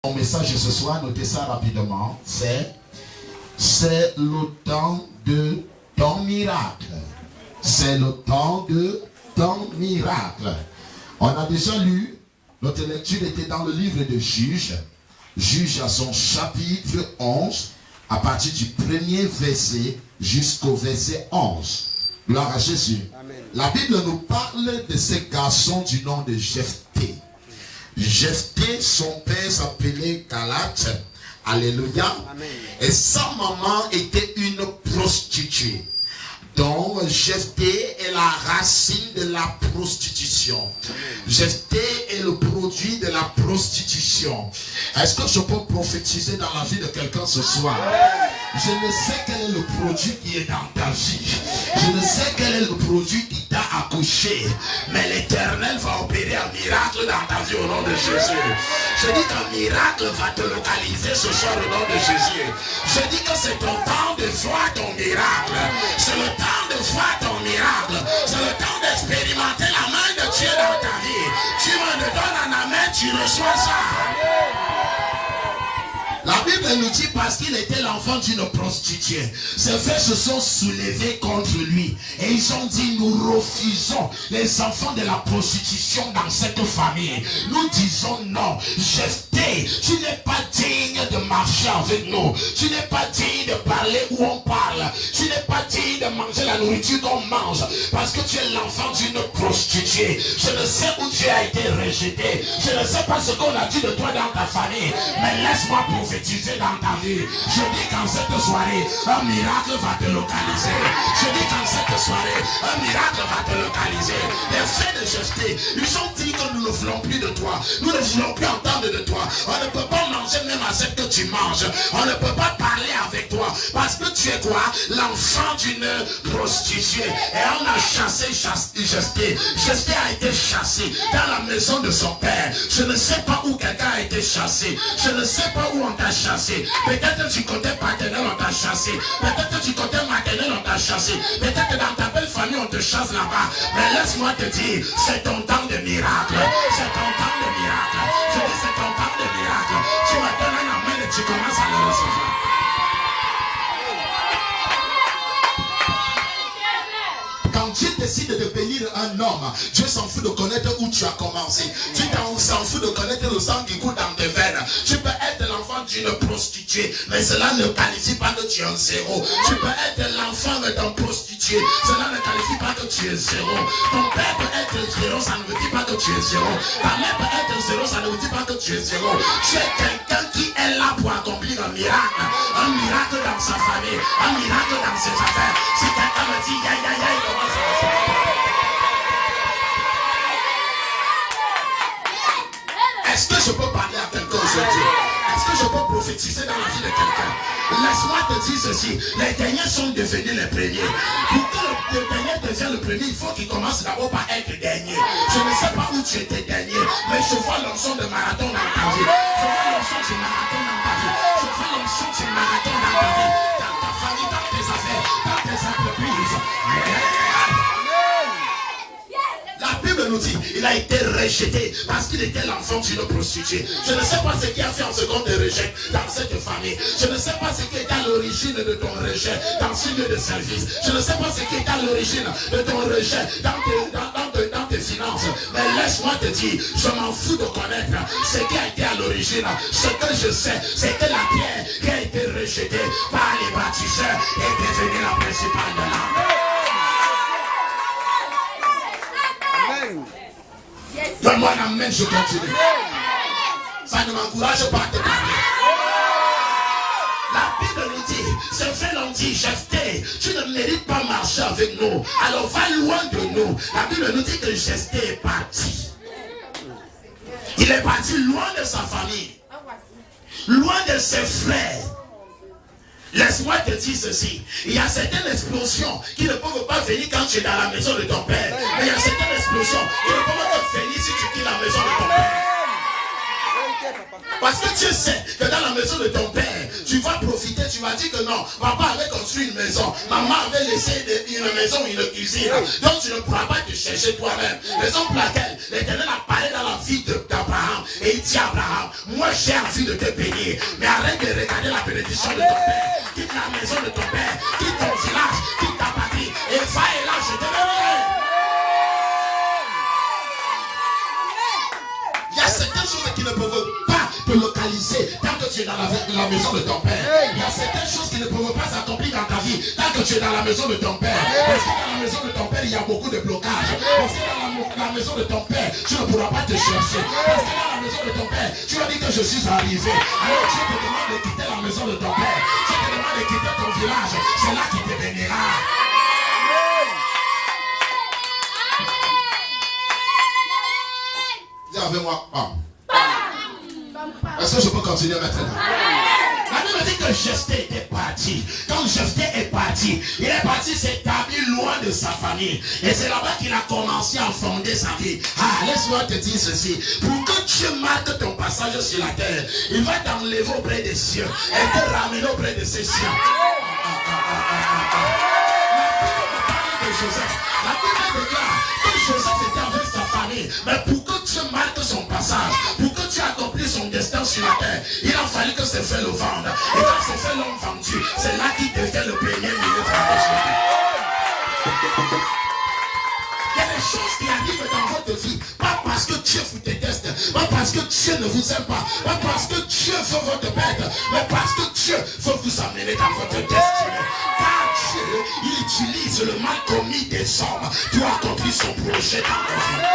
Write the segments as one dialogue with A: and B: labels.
A: Mon message ce soir, notez ça rapidement, c'est le temps de ton miracle. C'est le temps de ton miracle. On a déjà lu, notre lecture était dans le livre de Juges. Juges à son chapitre 11, à partir du premier verset jusqu'au verset 11. Gloire à Jésus. Amen. La Bible nous parle de ce garçon du nom de Jephthé. Jephthé, son père s'appelait Galath. Alléluia. Amen. Et sa maman était une prostituée. Donc, Jephthé est la racine de la prostitution. Jephthé est le produit de la prostitution. Est-ce que je peux prophétiser dans la vie de quelqu'un ce soir? Je ne sais quel est le produit qui est dans ta vie. Je ne sais quel est le produit qui t'a accouché. Mais l'Éternel va opérer un miracle dans ta vie au nom de Jésus. Je dis qu'un miracle va te localiser ce soir au nom de Jésus. Je dis que c'est ton temps de voir ton miracle. C'est le temps de voir ton miracle. C'est le temps d'expérimenter la main de Dieu dans ta vie. Tu me donnes un amen, tu reçois ça. La Bible nous dit parce qu'il était l'enfant d'une prostituée. Ses frères se sont soulevés contre lui. Et ils ont dit, nous refusons les enfants de la prostitution dans cette famille. Nous disons non. Jephthé, tu n'es pas digne de marcher avec nous. Tu n'es pas digne de parler où on parle. Tu n'es pas digne de manger la nourriture qu'on mange. Parce que tu es l'enfant d'une prostituée. Je ne sais où tu as été rejeté. Je ne sais pas ce qu'on a dit de toi dans ta famille. Mais laisse-moi prophétiser dans ta vie. Je dis qu'en cette soirée, un miracle va te localiser. Je dis qu'en cette soirée, un miracle va te localiser. Les frères de Jephthé, ils ont dit que nous ne voulons plus de toi. Nous ne voulons plus entendre de toi. On ne peut pas manger même à ce que tu manges. On ne peut pas parler avec toi. Parce que tu es quoi? L'enfant d'une prostituée. Et on a chassé Jephthé. Jephthé a été chassé dans la maison de son père. Je ne sais pas où quelqu'un a été chassé. Je ne sais pas où on t'a chassé. Peut-être du côté paternel on t'a chassé. Peut-être du côté maternel on t'a chassé. Peut-être dans ta belle famille on te chasse là-bas. Mais laisse-moi te dire, c'est ton temps de miracle. C'est ton temps de miracle. Je dis c'est ton temps de miracle. Tu me donnes un amen et tu commences à le recevoir. Quand Dieu décide de bénir un homme, Dieu s'en fout de connaître où tu as commencé. Dieu s'en fout de connaître le sang qui coule dans tes veines. Tu peux être l'enfant d'une prostituée, mais cela ne qualifie pas que tu es un zéro. Tu peux être l'enfant d'un prostitué, cela ne qualifie pas que tu es zéro. Ton père peut être zéro, ça ne veut dire pas que tu es zéro. Ta mère peut être zéro, ça ne veut dire pas que tu es zéro. Tu es quelqu'un qui est là pour accomplir un miracle. Un miracle dans sa famille, un miracle dans ses affaires. Si quelqu'un me dit, comment ça va se faire? Est-ce que je peux parler à quelqu'un aujourd'hui? Est-ce que je peux prophétiser dans la vie de quelqu'un? Laisse-moi te dire ceci. Les derniers sont devenus les premiers. Pour que le dernier devienne le premier, il faut qu'il commence d'abord par être dernier. Je ne sais pas où tu étais dernier, mais je vois l'onction de marathon dans ta vie. Je vois l'onction du marathon dans ta vie. Je vois l'onction du marathon dans ta vie. Dans ta famille, dans tes affaires, dans tes entreprises. La Bible nous dit, il a été rejeté parce qu'il était l'enfant d'une prostituée. Je ne sais pas ce qui a fait en second de rejet dans cette famille. Je ne sais pas ce qui est à l'origine de ton rejet dans ce lieu de service. Je ne sais pas ce qui est à l'origine de ton rejet dans tes finances. Mais laisse-moi te dire, je m'en fous de connaître ce qui a été à l'origine. Ce que je sais, c'est que la pierre qui a été rejetée par les bâtisseurs est devenue la principale de l'âme. Donne-moi un amen, je continue. Ça ne m'encourage pas à te parler. La Bible nous dit, ces frères l'ont dit, Jephthé, tu ne mérites pas marcher avec nous. Alors va loin de nous. La Bible nous dit que Jephthé est parti. Il est parti loin de sa famille. Loin de ses frères. Laisse-moi te dire ceci. Il y a certaines explosions qui ne peuvent pas venir quand tu es dans la maison de ton père. Mais il y a certaines explosions qui ne peuvent pas venir si tu quittes la maison de ton père. Parce que tu sais que dans la maison de ton père, tu vas profiter, tu vas dire que non, papa avait construit une maison, maman avait laissé une maison, une cuisine. Donc tu ne pourras pas te chercher toi-même. Raison pour laquelle l'Éternel a parlé dans la vie d'Abraham. Et Et il dit à Abraham, moi j'ai envie de te bénir, mais arrête de regarder la bénédiction de ton père. Quitte la maison de ton père, quitte ton village, quitte ta patrie, et va et là je te bénirai. Il y a certaines choses qui ne peuvent pas te localiser tant que tu es dans la maison de ton père. Il y a certaines choses qui ne peuvent pas s'accomplir dans ta vie tant que tu es dans la maison de ton père. Parce que dans la maison de ton père, il y a beaucoup de blocages. Parce que dans la maison de ton père, tu ne pourras pas te chercher. Parce que dans la maison de ton père, tu as dit que je suis arrivé. Alors je te demande de quitter la maison de ton père. Je te demande de quitter ton village. C'est là qui te bénira. Dis avec moi, est-ce que je peux continuer maintenant? La Bible dit que Jephthé était parti. Quand Jephthé est parti, il est parti s'établir loin de sa famille. Et c'est là-bas qu'il a commencé à fonder sa vie. Ah, laisse-moi te dire ceci. Pour que Dieu marque ton passage sur la terre, il va t'enlever auprès des cieux et te ramener auprès de ses cieux. La Bible déclare que Joseph était avec sa famille, mais pour que Dieu marque son passage, pour que Dieu accomplisse son destin sur la terre, il a fallu que ses frères le vendent. Et quand ses frères l'ont vendu, c'est là qu'il devient le premier ministre de Jésus. Il y a des choses qui arrivent dans votre vie, pas parce que Dieu vous déteste, pas parce que Dieu ne vous aime pas parce que Dieu veut votre perte, mais parce que Dieu veut vous amener dans votre destinée. Car Dieu, il utilise le mal commis des hommes pour accomplir son projet dans votre vie.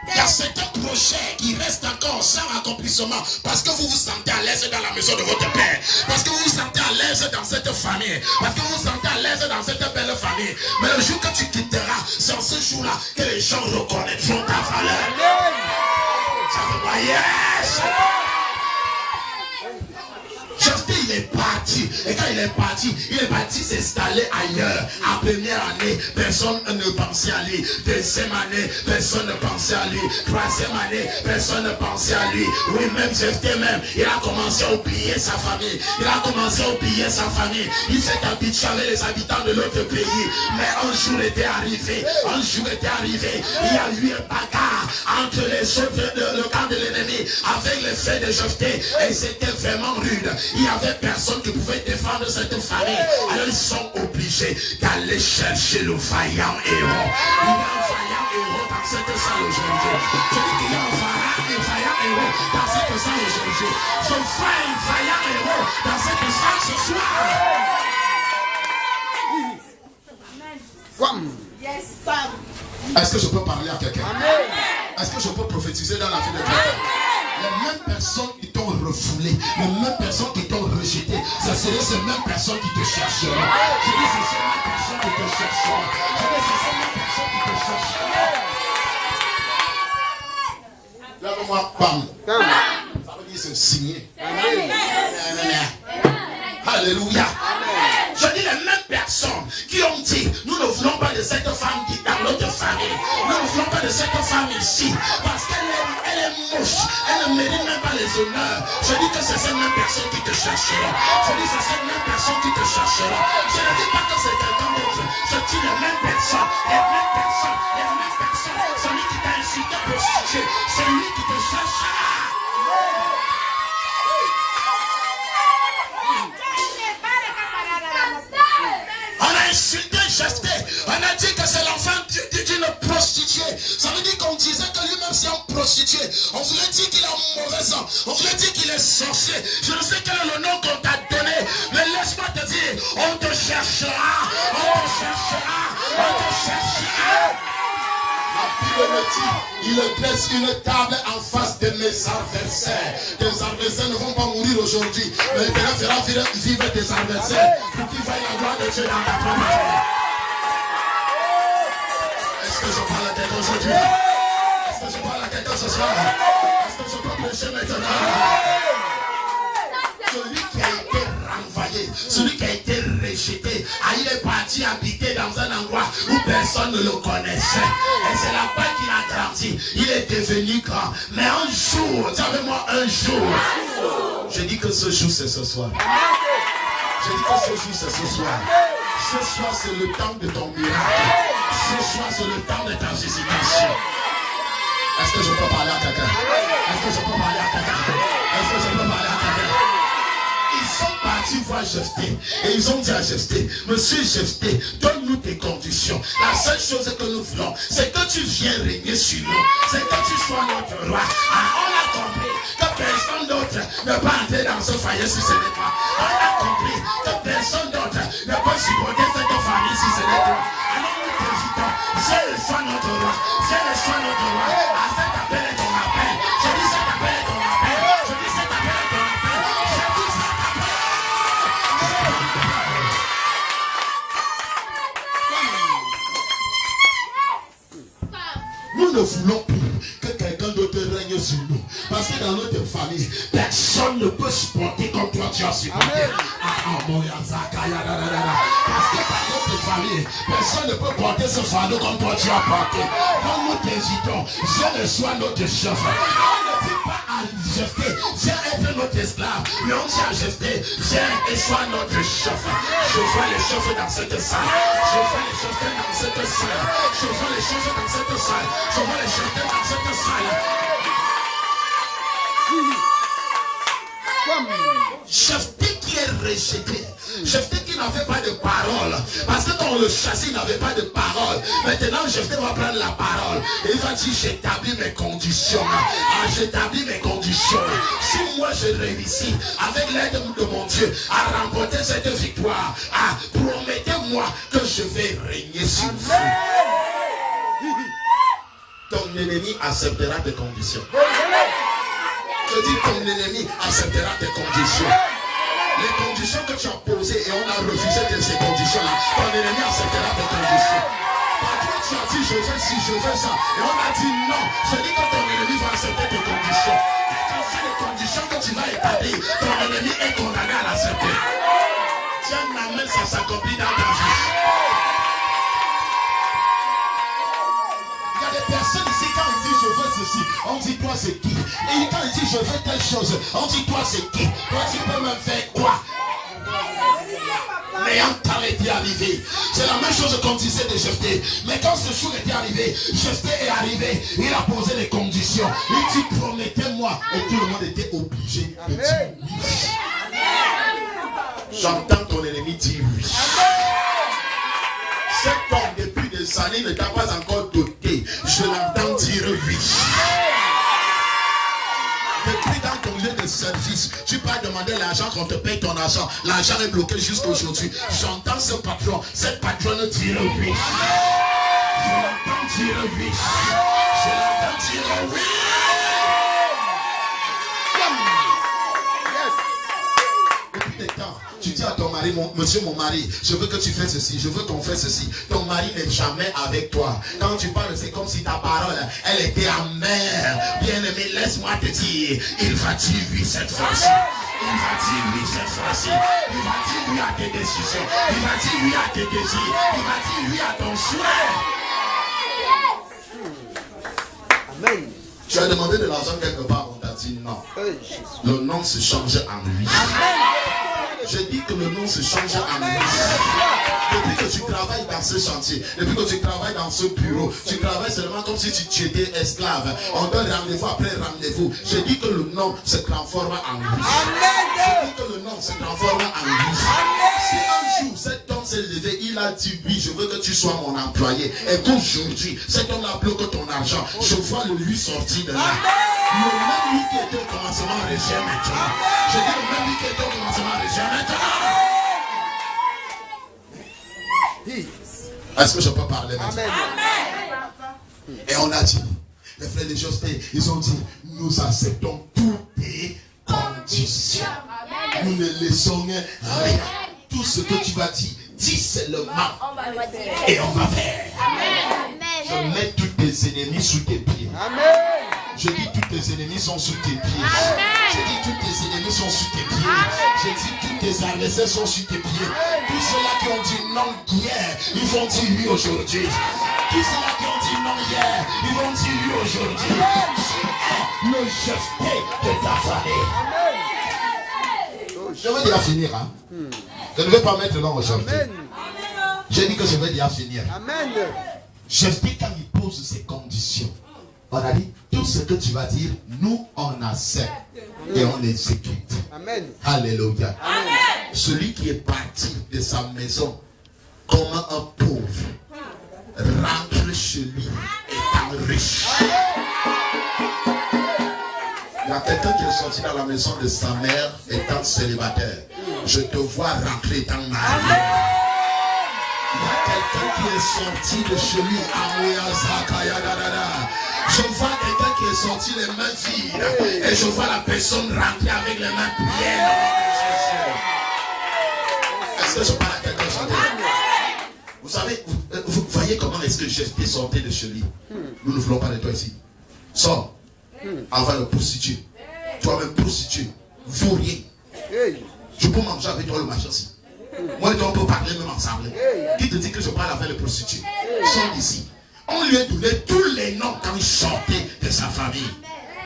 A: Il y a certains projets qui restent encore sans accomplissement parce que vous vous sentez à l'aise dans la maison de votre père, parce que vous vous sentez à l'aise dans cette famille, parce que vous vous sentez à l'aise dans cette belle famille. Mais le jour que tu quitteras, c'est en ce jour-là que les gens reconnaîtront ta valeur. Ça veut dire yes! Jephthé, il est parti. Et quand il est parti s'installer ailleurs. En première année, personne ne pensait à lui. Deuxième année, personne ne pensait à lui. Troisième année, personne ne pensait à lui. Oui, même Jephthé même, il a commencé à oublier sa famille. Il s'est habitué avec les habitants de l'autre pays. Mais un jour était arrivé. Il y a eu un bagarre entre les autres, le camp de l'ennemi avec les frères de Jephthé. Et c'était vraiment rude. Il n'y avait personne qui pouvait défendre cette famille. Alors ils sont obligés d'aller chercher le vaillant héros. Il y a un vaillant héros dans cette salle aujourd'hui. Je dis qu'il y a un vaillant héros dans cette salle aujourd'hui. Je vois un vaillant héros dans cette salle ce soir. Est-ce que je peux parler à quelqu'un? Est-ce que je peux prophétiser dans la vie de quelqu'un? Les mêmes personnes qui t'ont refoulé, les mêmes personnes qui t'ont rejeté, ce seraient ces mêmes personnes qui te chercheront. Je dis c'est ces mêmes personnes qui te chercheront. Lève-moi, bam. Ça veut dire c'est signé. Alléluia. Je dis les mêmes personnes qui ont dit nous ne voulons pas de cette femme qui est dans notre famille. Nous ne voulons pas de cette femme ici parce qu'elle est moche. Elle ne mérite même pas les honneurs. Je dis que c'est ces mêmes personnes qui te chercheront. Je dis c'est ces mêmes personnes qui te chercheront. Je ne dis pas que c'est quelqu'un d'autre. Je dis les mêmes personnes. Celui qui t'a incité à prostituer, c'est lui qui te cherchera. On a insulté Jephthé. On a dit que c'est l'enfant d'une prostituée. Ça veut dire qu'on disait que lui-même c'est un prostitué. On voulait dire qu'il a mauvais sang. On voulait dire qu'il est sorcier. Je ne sais quel est le nom qu'on t'a donné. Mais laisse-moi te dire, on te cherchera. La Bible me dit, il dresse une table en face de mes adversaires. Tes adversaires ne vont pas mourir aujourd'hui, mais il fera vivre tes adversaires pour qu'ils voient la gloire de Dieu dans ta propre vie. Est-ce que je parle à quelqu'un aujourd'hui? Est-ce que je parle à quelqu'un ce soir? Est-ce que je peux prêcher maintenant? Celui qui a été renvoyé, celui qui a été rejeté, il est parti habiter dans un endroit où personne ne le connaissait. Et c'est là-bas qu'il a grandi. Il est devenu grand. Mais un jour, dis avec moi un jour. Je dis que ce jour c'est ce soir. Ce soir c'est le temps de ton miracle. Ce soir, c'est le temps de ta visitation. Est-ce que je peux parler à quelqu'un? Est-ce que je peux parler à quelqu'un? Est-ce que je peux parler à quelqu'un? Ils sont partis voir Jephthé et ils ont dit à Jephthé, Monsieur Jephthé, donne-nous tes conditions. La seule chose que nous voulons, c'est que tu viennes régner sur nous. C'est que tu sois notre roi. Ah, on a compris que personne d'autre ne peut entrer dans ce foyer si ce n'est toi. On a compris que personne d'autre ne peut supporter cette famille si ce n'est toi. Alors nous t'invitons, viens le soir notre roi. Viens le soir notre roi. À cet appel est ton appel. Je dis cet appel est ton appel. Je dis cet appel est ton appel. Je dis cet appel. Nous ne voulons plus que quelqu'un d'autre règne sur nous. Parce que dans notre famille, personne ne peut supporter comme toi tu as supporté. Parce que dans notre famille, personne ne peut porter ce fardeau comme toi tu as porté. Donc nous t'invitons, viens le soir notre chef. On ne dit pas à Jephthé, viens être notre esclave. Mais on dit à Jephthé, viens et sois notre chef. Je vois les chefs dans cette salle. Je vois les chefs dans cette salle. Je vois les chefs dans cette salle. Je vois les chefs dans cette salle. Jephthé qui est rejeté, Jephthé qui n'avait pas de parole, parce que quand on le chassait, il n'avait pas de parole. Maintenant, Jephthé va prendre la parole et il va dire, j'établis mes conditions. J'établis mes conditions. Si moi je réussis, avec l'aide de mon Dieu, à remporter cette victoire, promettez-moi que je vais régner sur vous. Ton ennemi acceptera tes conditions. Je dis, ton ennemi acceptera tes conditions. Les conditions que tu as posées et on a refusé de ces conditions-là, ton ennemi acceptera tes conditions. Parce que tu as dit, je veux ci, je veux ça. Et on a dit non. Je dis que ton ennemi va accepter tes conditions. Et quand c'est les conditions que tu vas établir, ton ennemi est condamné à l'accepter. Tiens, maman, ça s'accomplit dans ta vie. Il y a des personnes ici, quand ils disent je veux ceci, on dit toi c'est qui? Et quand ils disent je veux telle chose, on dit toi c'est qui? Toi tu peux me faire quoi? N'ayant pas été arrivé. C'est la même chose qu'on disait de Jephthé. Mais quand ce jour était arrivé, Jephthé est arrivé, il a posé les conditions. Il dit promettez-moi. Et tout le monde était obligé de dire oui. J'entends ton ennemi dire oui. Cet homme depuis des années ne t'a pas encore doté. Je l'entends dire oui. Depuis dans ton lieu de service, tu peux demander l'argent qu'on te paye ton argent. L'argent est bloqué jusqu'à aujourd'hui. J'entends ce patron, cette patronne dire oui. Je l'entends dire oui. Je l'entends dire oui. Depuis des temps, tu dis à ton mari, monsieur mon mari, je veux que tu fasses ceci, je veux qu'on fasse ceci. Ton mari n'est jamais avec toi. Quand tu parles, c'est comme si ta parole, elle était amère. Bien-aimé, laisse-moi te dire, il va dire oui cette fois-ci. Il va dire oui cette fois-ci. Il va dire oui à tes décisions. Il va dire oui à tes désirs. Il va dire oui à ton souhait. Amen. Tu as demandé de l'argent quelque part, on t'a dit non. Le nom se change en lui. Je dis que le nom se change en lui. Depuis que tu travailles dans ce chantier, depuis que tu travailles dans ce bureau, tu travailles seulement comme si tu étais esclave. On donne rendez-vous après rendez-vous. Je dis que le nom se transforme en lui. Je dis que le nom se transforme en lui. Si un jour cet homme s'est levé, il a dit oui, je veux que tu sois mon employé. Et qu'aujourd'hui, cet homme-là bloque ton argent. Je vois le lui sortir de là. Le même lui qui était au commencement revient maintenant. Je dis le même lui qui était au commencement revient maintenant. Est-ce que je peux parler maintenant? Amen. Et on a dit, les frères de Jephthé, ils ont dit, nous acceptons toutes tes conditions. Nous ne laissons rien. Tout ce que tu vas dire, dis seulement. Et on va faire. Amen. Je mets tous tes ennemis sous tes pieds. Amen. Je dis tous tes ennemis sont sous tes pieds. Amen. Je dis tous tes ennemis sont sous tes pieds. Amen. Je dis tous tes adversaires sont sous tes pieds. Tous ceux-là qui ont dit non hier, ils vont dire oui aujourd'hui. Tous ceux-là qui ont dit non hier, ils vont dire oui aujourd'hui. Le Jephthé de ta famille. Je vais déjà finir. Hein? Je ne vais pas mettre long aujourd'hui. J'ai dit que je vais déjà finir. Amen. Jephthé, quand il pose ses conditions, on a dit, tout ce que tu vas dire, nous on accepte et on exécute.
B: Amen.
A: Alléluia.
C: Amen.
A: Celui qui est parti de sa maison comme un pauvre rentre chez lui étant riche. Il y a quelqu'un qui est sorti dans la maison de sa mère étant célibataire. Je te vois rentrer étant marié. Il y a quelqu'un qui est sorti de chez lui. Je vois quelqu'un qui est sorti les mains vides. Et je vois la personne rentrer avec les mains pleines. Est-ce que je parle à quelqu'un? Vous savez, vous voyez comment est-ce que Jephthé sortait de chez lui. Nous ne voulons pas de toi ici. Sors. Avant le prostituer. Toi-même prostitué. Vaut rien. Je peux manger avec toi le machin aussi. Moi et toi on peut parler même ensemble. Qui te dit que je parle avec le prostitué? Sors d'ici. On lui a donné tous les noms quand il sortait de sa famille.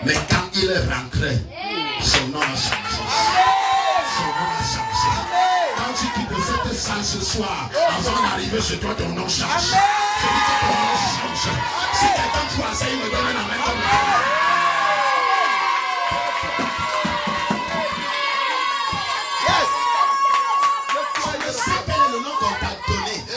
A: Mais quand il est rentré, son nom a changé. Son nom a changé. Quand tu quittes cette salle ce soir, avant d'arriver chez toi, ton nom change. Je dis que ton nom change. Si quelqu'un choisit, il me donne un amen comme ça.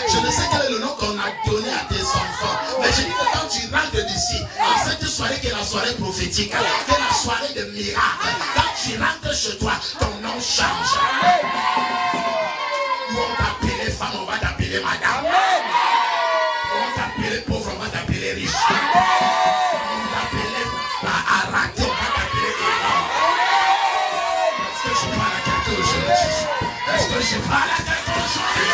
A: Je ne sais quel est le nom qu'on a donné à tes enfants. Mais je dis que quand tu rentres d'ici, à cette soirée qui est la soirée prophétique, qui est la soirée de miracle, quand tu rentres chez toi, ton nom change. Où on t'appelait femme, on va t'appeler madame. Où on t'appelait pauvre, on va t'appeler riche. On t'appelait raté, on va t'appeler énorme. Est-ce que je parle à quelqu'un aujourd'hui? Est-ce que je parle à quelqu'un aujourd'hui?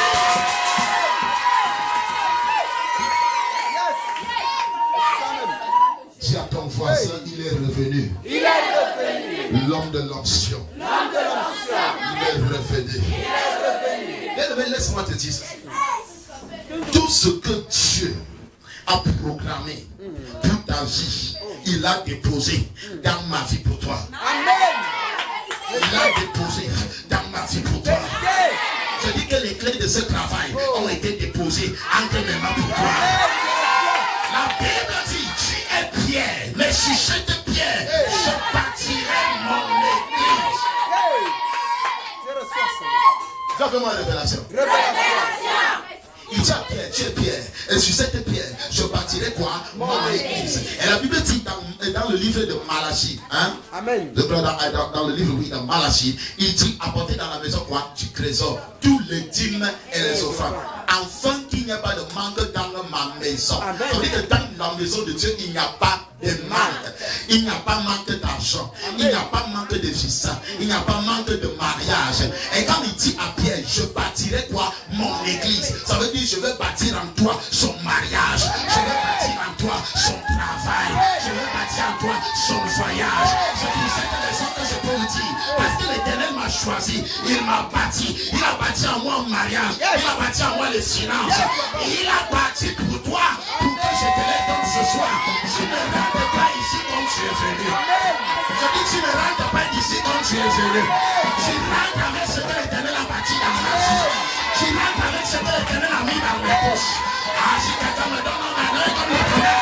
A: Dis à ton voisin, il est revenu.
B: Il est revenu.
A: L'homme de l'onction.
B: L'homme de l'onction.
A: Il est revenu.
B: Il est revenu.
A: Bien-aimé, laisse-moi te dire ça. Tout ce que Dieu a programmé pour ta vie, il a déposé dans ma vie pour toi.
B: Amen.
A: Il a déposé dans ma vie pour toi. Je dis que les clés de ce travail ont été déposées entre mes mains pour toi. La Bible dit, tu es pierre, mais si cette pierre, je bâtirai mon église. Tu as fait moi une révélation. Il dit à Pierre, tu es pierre, et sur cette pierre, je bâtirai quoi? Mon église. Et la Bible dit dans le livre de Malachie, hein?
B: Amen.
A: Dans le livre, oui, dans Malachie, il dit apporter dans la maison quoi? Du trésor, tous les dîmes et les offrandes, afin qu'il n'y ait pas de manque dans ma maison. C'est-à-dire que dans la maison de Dieu, il n'y a pas de manque. Il n'y a pas manque d'argent. Il n'y a pas manque de fils. Il n'y a pas manque de mariage. Et quand il dit à Pierre, je bâtirai quoi? Mon église. Ça veut dire, je vais bâtir en toi son mariage. Je vais bâtir en toi son travail. Je vais bâtir en toi son voyage. C'est pour cette raison que je peux vous dire. Parce que l'Éternel m'a choisi. Il m'a bâti. Il a bâti en moi un mariage. Il a bâti en moi les finances. Il a bâti pour toi. Pour que je te l'aide dans ce soir. Je ne rentre pas ici comme tu es venu. Je dis tu ne rentres pas ici comme tu es venu. Tu rentres avec ce que l'Éternel a bâti dans ma vie. Tu rentres avec ce que l'Éternel a mis dans mes poches. Ah, si quelqu'un me donne un main comme le premier.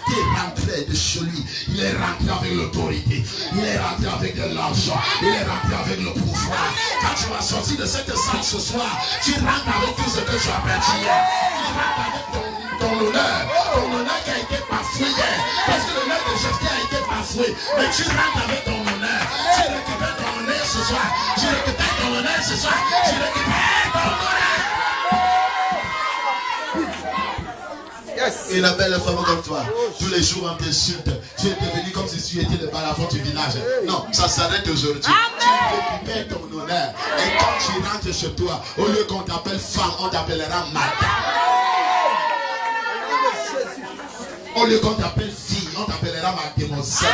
A: Il est rentré de chez lui. Il est rentré avec l'autorité. Il est rentré avec de l'argent. Il est rentré avec le pouvoir. Quand tu vas sortir de cette salle ce soir, tu rentres avec tout ce que tu as perdu hier. Tu rentres avec ton honneur. Ton honneur qui a été bafoué hier. Parce que l'honneur de Jephthé a été bafoué. Mais tu rentres avec ton honneur. Tu récupères ton honneur ce soir. Tu récupères ton honneur ce soir. Tu récupères ton honneur.
B: Yes.
A: Une belle femme comme toi, tous les jours on t'insulte. Tu es devenu comme si tu étais le balafon du village. Non, ça s'arrête aujourd'hui. Tu récupères ton honneur. Et quand tu rentres chez toi, au lieu qu'on t'appelle femme, on t'appellera madame. Au lieu qu'on t'appelle fille, on t'appellera ma demoiselle.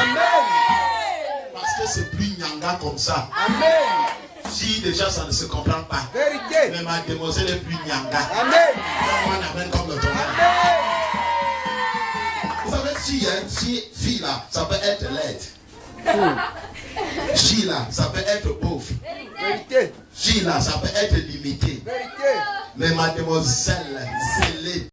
A: Parce que c'est plus nyanga comme ça.
B: Amen.
A: Fille, déjà ça ne se comprend pas.
B: Vérité.
A: Mais ma demoiselle est plus nyanga.
B: Amen.
A: On amène comme le ton. Vous savez, fille là, ça peut être laide. Fille là, ça peut être pauvre.
B: Vérité.
A: Fille fille là, ça peut être limité.
B: Vérité.
A: Mais mademoiselle